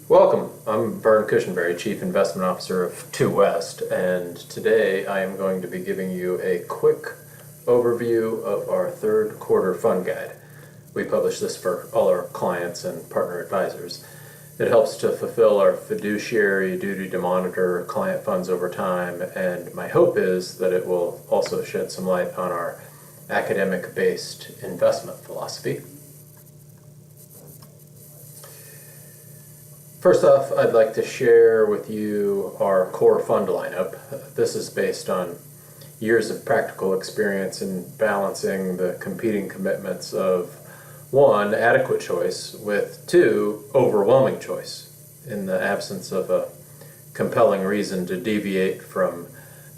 Welcome. I'm Vern Cushenberry, Chief Investment Officer of Two West, and today I am going to be giving you a quick overview of our third quarter fund guide. We publish this for all our clients and partner advisors. It helps to fulfill our fiduciary duty to monitor client funds over time, and my hope is that it will also shed some light on our academic-based investment philosophy. First off, I'd like to share with you our core fund lineup. This is based on years of practical experience in balancing the competing commitments of one, adequate choice, with two, overwhelming choice, in the absence of a compelling reason to deviate from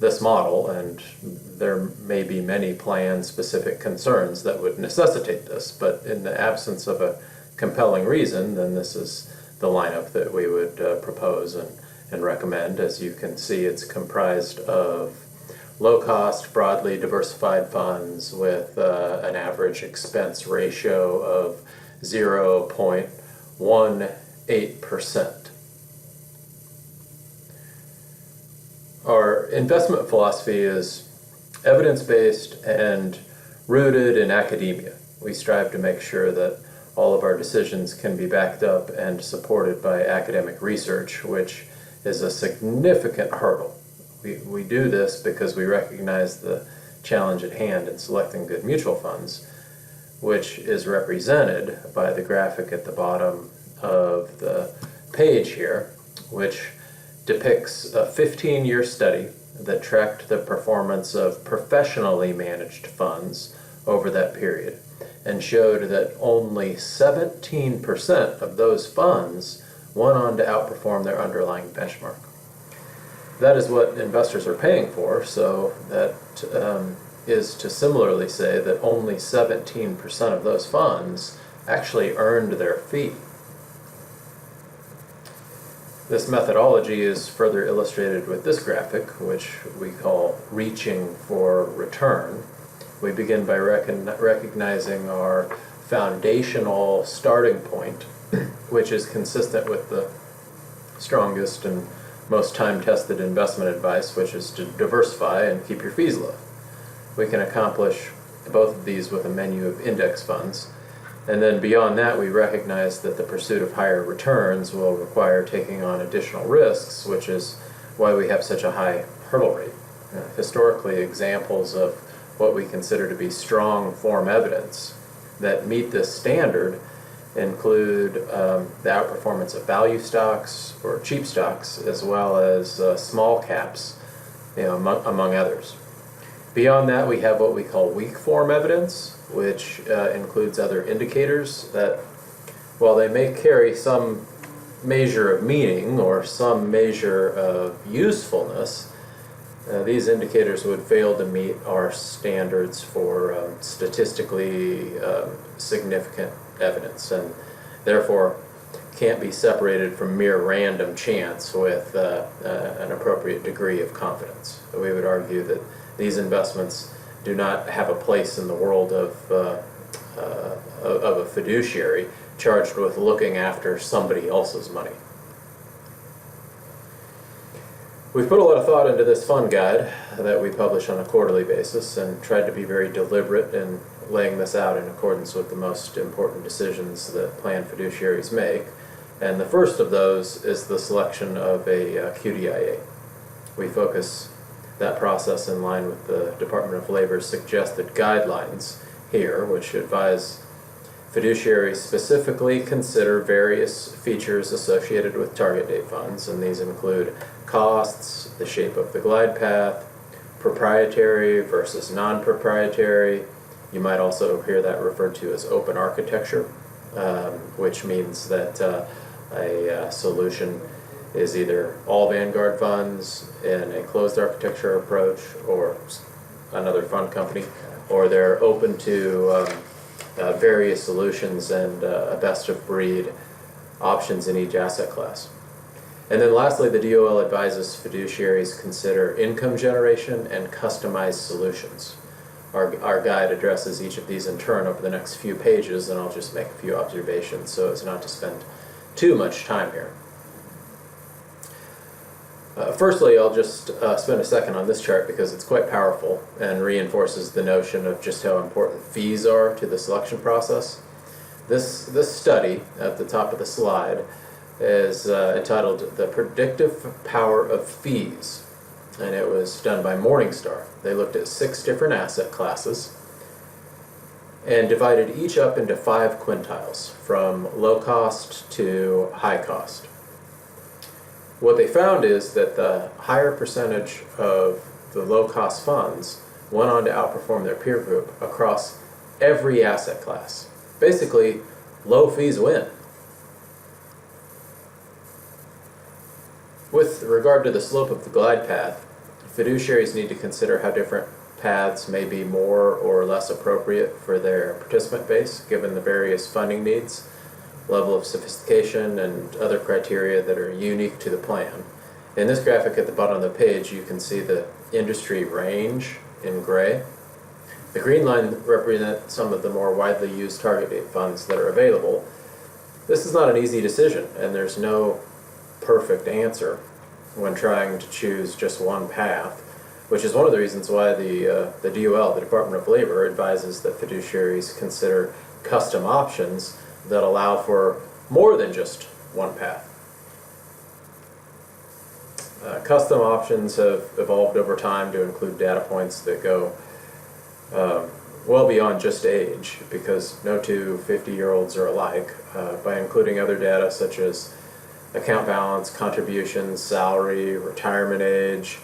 this model, and there may be many plan-specific concerns that would necessitate this, but in the absence of a compelling reason, then this is the lineup that we would propose and recommend. As you can see, it's comprised of low-cost, broadly diversified funds with an average expense ratio of 0.18%. Our investment philosophy is evidence-based and rooted in academia. We strive to make sure that all of our decisions can be backed up and supported by academic research, which is a significant hurdle. We do this because we recognize the challenge at hand in selecting good mutual funds, which is represented by the graphic at the bottom of the page here, which depicts a 15-year study that tracked the performance of professionally managed funds over that period, and showed that only 17% of those funds went on to outperform their underlying benchmark. That is what investors are paying for, so that is to similarly say that only 17% of those funds actually earned their fee. This methodology is further illustrated with this graphic, which we call reaching for return. We begin by recognizing our foundational starting point, which is consistent with the strongest and most time-tested investment advice, which is to diversify and keep your fees low. We can accomplish both of these with a menu of index funds. And then beyond that, we recognize that the pursuit of higher returns will require taking on additional risks, which is why we have such a high hurdle rate. Historically, examples of what we consider to be strong form evidence that meet this standard include the outperformance of value stocks or cheap stocks, as well as small caps, among others. Beyond that, we have what we call weak form evidence, which includes other indicators that, while they may carry some measure of meaning or some measure of usefulness, these indicators would fail to meet our standards for statistically significant evidence, and therefore can't be separated from mere random chance with an appropriate degree of confidence. We would argue that these investments do not have a place in the world of a fiduciary charged with looking after somebody else's money. We've put a lot of thought into this fund guide that we publish on a quarterly basis and tried to be very deliberate in laying this out in accordance with the most important decisions that plan fiduciaries make. And the first of those is the selection of a QDIA. We focus that process in line with the Department of Labor's suggested guidelines here, which advise fiduciaries specifically consider various features associated with target date funds, and these include costs, the shape of the glide path, proprietary versus non-proprietary. You might also hear that referred to as open architecture, which means that a solution is either all Vanguard funds in a closed architecture approach or another fund company, or they're open to various solutions and a best of breed options in each asset class. And then lastly, the DOL advises fiduciaries consider income generation and customized solutions. Our guide addresses each of these in turn over the next few pages, and I'll just make a few observations so as not to spend too much time here. Firstly, I'll just spend a second on this chart because it's quite powerful and reinforces the notion of just how important fees are to the selection process. This study at the top of the slide is entitled "The Predictive Power of Fees," and it was done by Morningstar. They looked at 6 different asset classes and divided each up into 5 quintiles, from low cost to high cost. What they found is that the higher percentage of the low-cost funds went on to outperform their peer group across every asset class. Basically, low fees win. With regard to the slope of the glide path, fiduciaries need to consider how different paths may be more or less appropriate for their participant base, given the various funding needs, level of sophistication, and other criteria that are unique to the plan. In this graphic at the bottom of the page, you can see the industry range in gray. The green line represents some of the more widely used target date funds that are available. This is not an easy decision, and there's no perfect answer when trying to choose just one path, which is one of the reasons why the DOL, the Department of Labor, advises that fiduciaries consider custom options that allow for more than just one path. Custom options have evolved over time to include data points that go well beyond just age, because no two 50-year-olds are alike, by including other data such as account balance, contributions, salary, retirement age.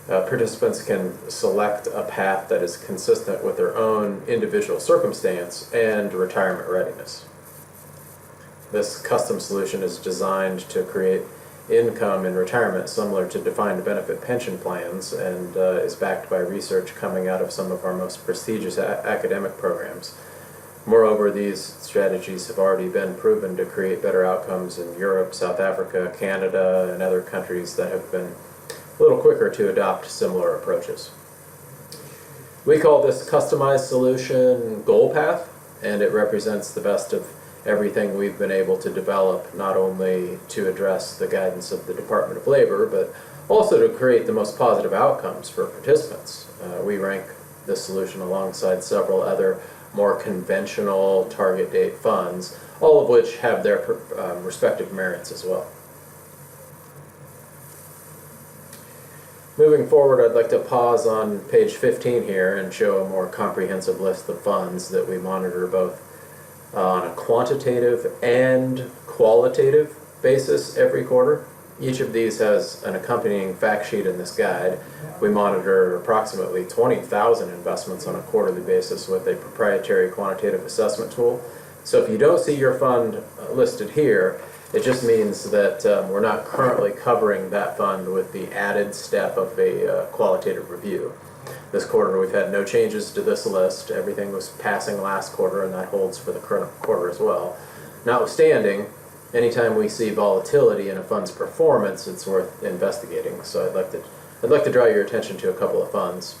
Participants can select a path that is consistent with their own individual circumstance and retirement readiness. This custom solution is designed to create income in retirement similar to defined benefit pension plans, and is backed by research coming out of some of our most prestigious academic programs. Moreover, these strategies have already been proven to create better outcomes in Europe, South Africa, Canada, and other countries that have been a little quicker to adopt similar approaches. We call this customized solution Goal Path, and it represents the best of everything we've been able to develop, not only to address the guidance of the Department of Labor, but also to create the most positive outcomes for participants. We rank this solution alongside several other more conventional target date funds, all of which have their respective merits as well. Moving forward, I'd like to pause on page 15 here and show a more comprehensive list of funds that we monitor both on a quantitative and qualitative basis every quarter. Each of these has an accompanying fact sheet in this guide. We monitor approximately 20,000 investments on a quarterly basis with a proprietary quantitative assessment tool. So if you don't see your fund listed here, it just means that we're not currently covering that fund with the added step of a qualitative review. This quarter we've had no changes to this list. Everything was passing last quarter, and that holds for the current quarter as well. Notwithstanding, anytime we see volatility in a fund's performance, it's worth investigating. So I'd like to draw your attention to a couple of funds.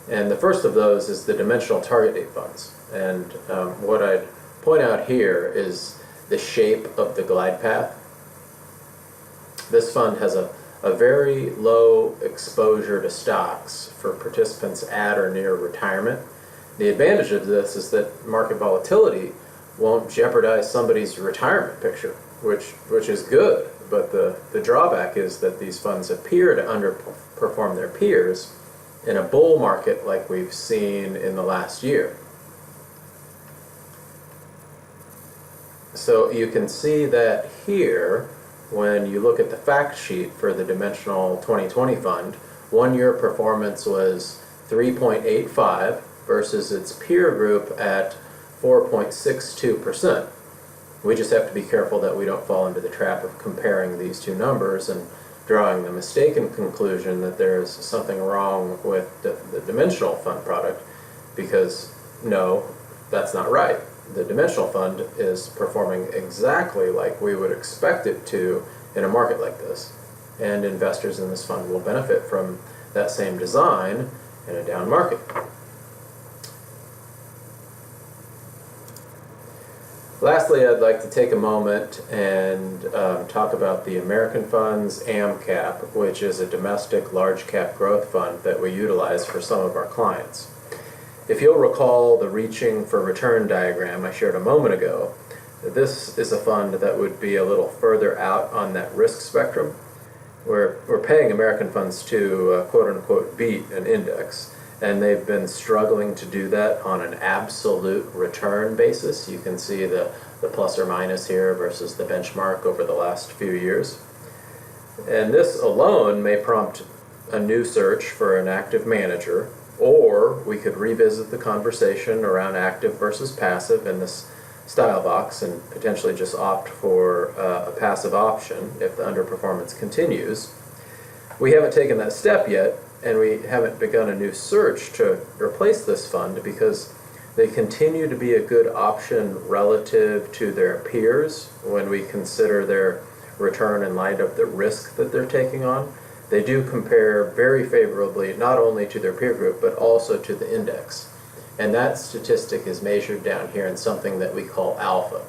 And the first of those is the dimensional target date funds. And what I'd point out here is the shape of the glide path. This fund has a very low exposure to stocks for participants at or near retirement. The advantage of this is that market volatility won't jeopardize somebody's retirement picture, which is good, but the drawback is that these funds appear to underperform their peers in a bull market like we've seen in the last year. So you can see that here, when you look at the fact sheet for the Dimensional 2020 Fund, 1 year performance was 3.85 versus its peer group at 4.62%. We just have to be careful that we don't fall into the trap of comparing these two numbers and drawing the mistaken conclusion that there's something wrong with the Dimensional Fund product, because no, that's not right. The Dimensional Fund is performing exactly like we would expect it to in a market like this, and investors in this fund will benefit from that same design in a down market. Lastly, I'd like to take a moment and talk about the American Fund's AMCAP, which is a domestic large cap growth fund that we utilize for some of our clients. If you'll recall the reaching for return diagram I shared a moment ago, this is a fund that would be a little further out on that risk spectrum. We're paying American funds to quote-unquote beat an index, and they've been struggling to do that on an absolute return basis. You can see the plus or minus here versus the benchmark over the last few years. And this alone may prompt a new search for an active manager, or we could revisit the conversation around active versus passive in this style box and potentially just opt for a passive option if the underperformance continues. We haven't taken that step yet, and we haven't begun a new search to replace this fund because they continue to be a good option relative to their peers when we consider their return in light of the risk that they're taking on. They do compare very favorably not only to their peer group but also to the index. And that statistic is measured down here in something that we call alpha.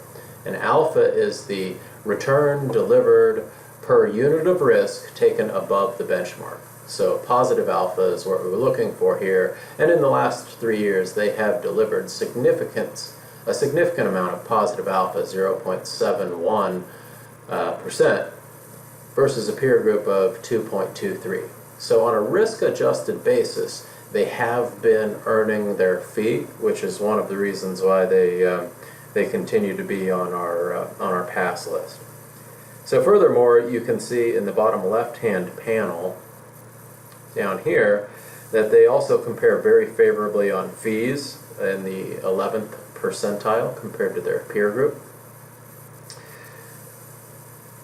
And alpha is the return delivered per unit of risk taken above the benchmark. So positive alpha is what we're looking for here. And in the last 3 years, they have delivered a significant amount of positive alpha, 0.71%, versus a peer group of 2.23. So on a risk-adjusted basis, they have been earning their fee, which is one of the reasons why they continue to be on our pass list. So furthermore, you can see in the bottom left-hand panel down here that they also compare very favorably on fees in the 11th percentile compared to their peer group.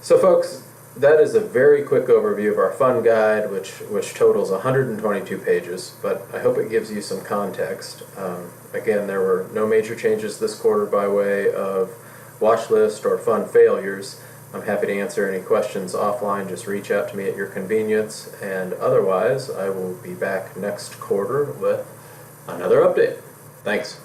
So folks, that is a very quick overview of our fund guide, which totals 122 pages, but I hope it gives you some context. Again, there were no major changes this quarter by way of watch list or fund failures. I'm happy to answer any questions offline. Just reach out to me at your convenience, and otherwise I will be back next quarter with another update. Thanks.